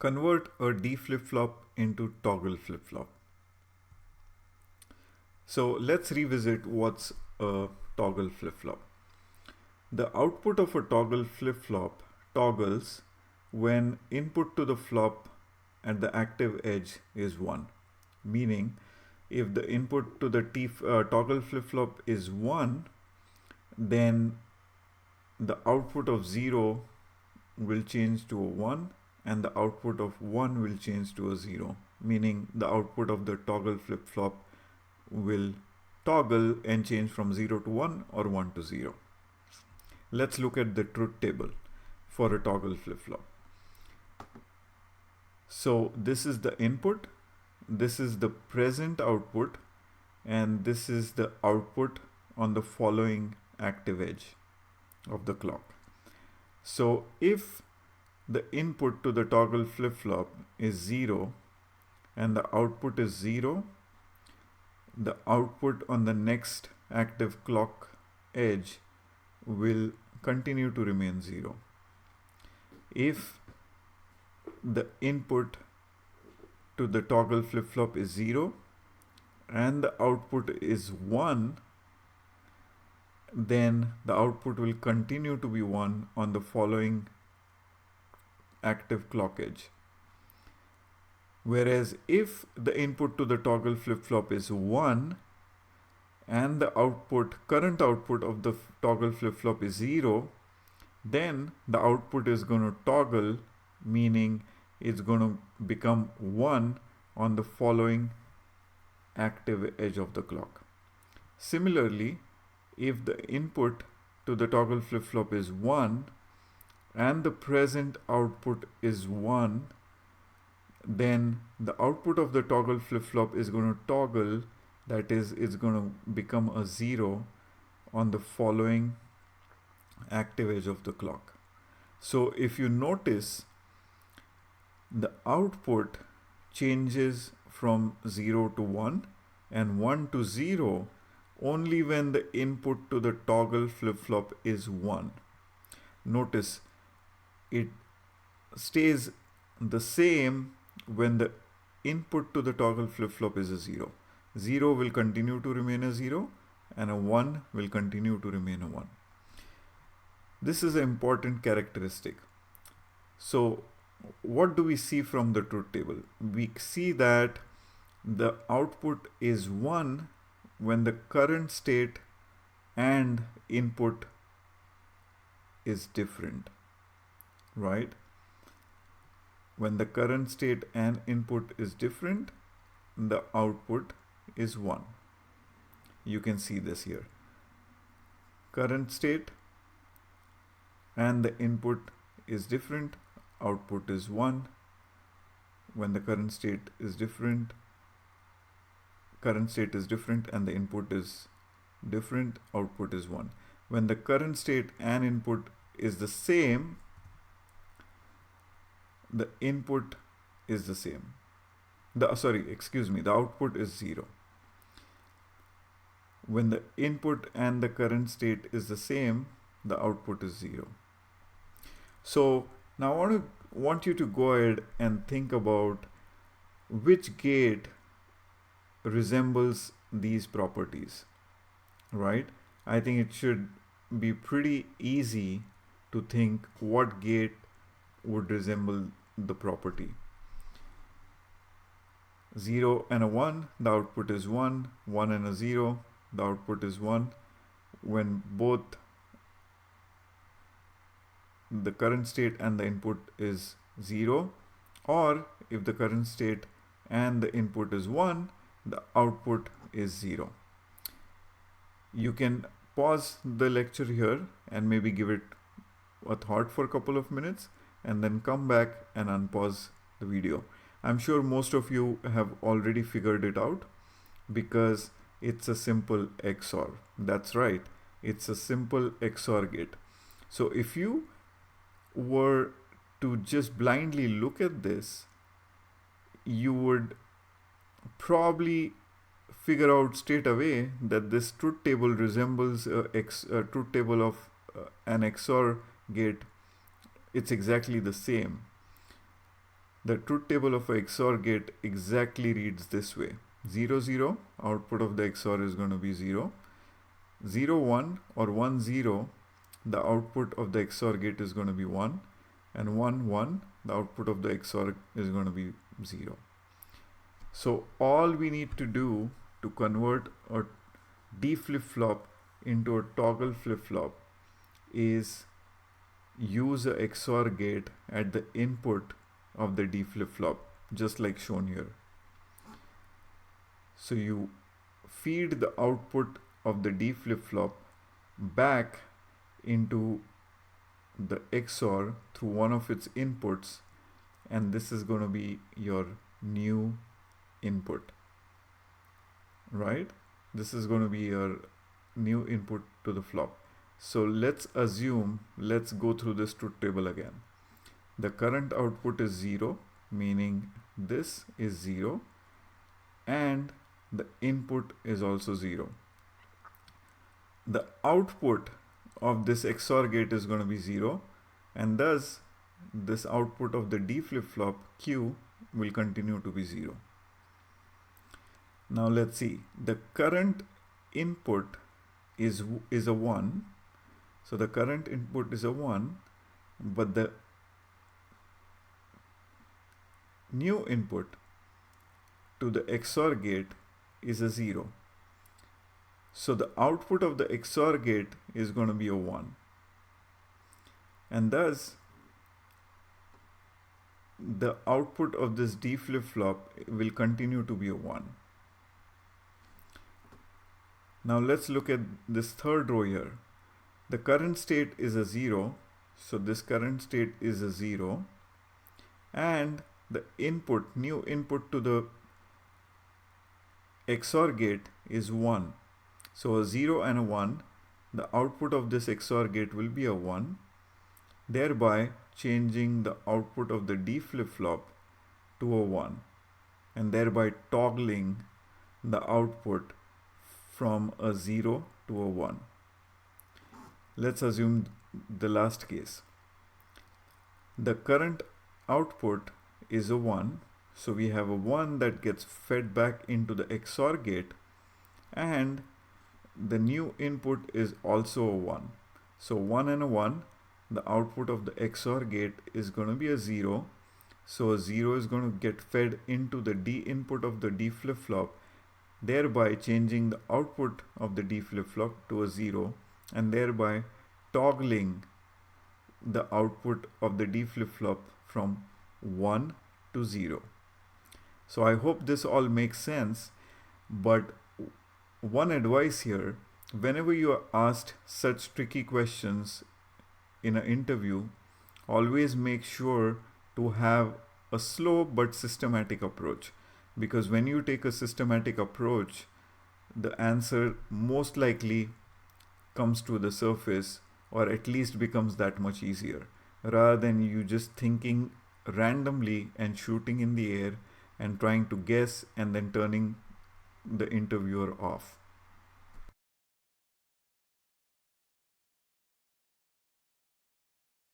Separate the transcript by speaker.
Speaker 1: Convert a D flip-flop into toggle flip-flop. So let's revisit what's a toggle flip-flop. The output of a toggle flip-flop toggles when input to the flop at the active edge is 1. Meaning, if the input to the toggle flip-flop is 1, then the output of 0 will change to a 1 and the output of 1 will change to a 0, meaning the output of the toggle flip-flop will toggle and change from 0 to 1 or 1 to 0. Let's look at the truth table for a toggle flip-flop. So this is the input, this is the present output, and this is the output on the following active edge of the clock. So if the input to the toggle flip-flop is 0 and the output is 0, the output on the next active clock edge will continue to remain 0. If the input to the toggle flip-flop is 0 and the output is 1, then the output will continue to be 1 on the following active clock edge. Whereas if the input to the toggle flip-flop is 1 and the current output of the toggle flip-flop is 0, then the output is going to toggle, meaning it's going to become 1 on the following active edge of the clock. Similarly, if the input to the toggle flip-flop is 1 and the present output is 1, then the output of the toggle flip-flop is going to toggle, that is, it's going to become a 0 on the following active edge of the clock. So if you notice, the output changes from 0 to 1 and 1 to 0 only when the input to the toggle flip-flop is 1. Notice it stays the same when the input to the toggle flip-flop is a 0. 0 will continue to remain a 0 and a 1 will continue to remain a 1. This is an important characteristic. So what do we see from the truth table? We see that the output is 1 when the current state and input is different, right? When the current state and input is different, the output is 1. You can see this here. Current state and the input is different, output is 1. When the current state is different and the input is different, output is 1. When the current state and input is the same, the input is the same. The output is 0. When the input and the current state is the same, the output is 0. So now I want you to go ahead and think about which gate resembles these properties, right? I think it should be pretty easy to think what gate would resemble the property. 0 and a 1, the output is 1. 1 and a 0, the output is 1. When both the current state and the input is 0, or if the current state and the input is 1, the output is 0. You can pause the lecture here and maybe give it a thought for a couple of minutes and then come back and unpause the video. I'm sure most of you have already figured it out because it's a simple XOR. That's right, it's a simple XOR gate. So if you were to just blindly look at this, you would probably figure out straight away that this truth table resembles a truth table of an XOR gate. It's exactly the same. The truth table of a XOR gate exactly reads this way. 0, 0, output of the XOR is going to be 0. 0, 1 or 1, 0, the output of the XOR gate is going to be 1. And 1, 1, the output of the XOR is going to be 0. So all we need to do to convert a D flip-flop into a toggle flip-flop is use a XOR gate at the input of the D flip-flop, just like shown here. So you feed the output of the D flip-flop back into the XOR through one of its inputs, and this is going to be your new input, right? This is going to be your new input to the flop. So let's go through this truth table again. The current output is 0, meaning this is 0, and the input is also 0. The output of this XOR gate is going to be 0, and thus this output of the D flip-flop Q will continue to be 0. Now let's see. The current input is a 1. So the current input is a 1, but the new input to the XOR gate is a 0. So the output of the XOR gate is going to be a 1. And thus the output of this D flip-flop will continue to be a 1. Now let's look at this third row here. The current state is a 0. So this current state is a 0. And the input, new input to the XOR gate is 1. So a 0 and a 1, the output of this XOR gate will be a 1, thereby changing the output of the D flip-flop to a 1, and thereby toggling the output from a 0 to a 1. Let's assume the last case. The current output is a 1, so we have a 1 that gets fed back into the XOR gate, and the new input is also a 1. So 1 and a 1, the output of the XOR gate is going to be a 0. So a 0 is going to get fed into the D input of the D flip-flop, thereby changing the output of the D flip-flop to a 0, and thereby toggling the output of the D flip-flop from 1 to 0. So I hope this all makes sense, but one advice here, whenever you are asked such tricky questions in an interview, always make sure to have a slow but systematic approach, because when you take a systematic approach, the answer most likely comes to the surface, or at least becomes that much easier, rather than you just thinking randomly and shooting in the air and trying to guess and then turning the interviewer off.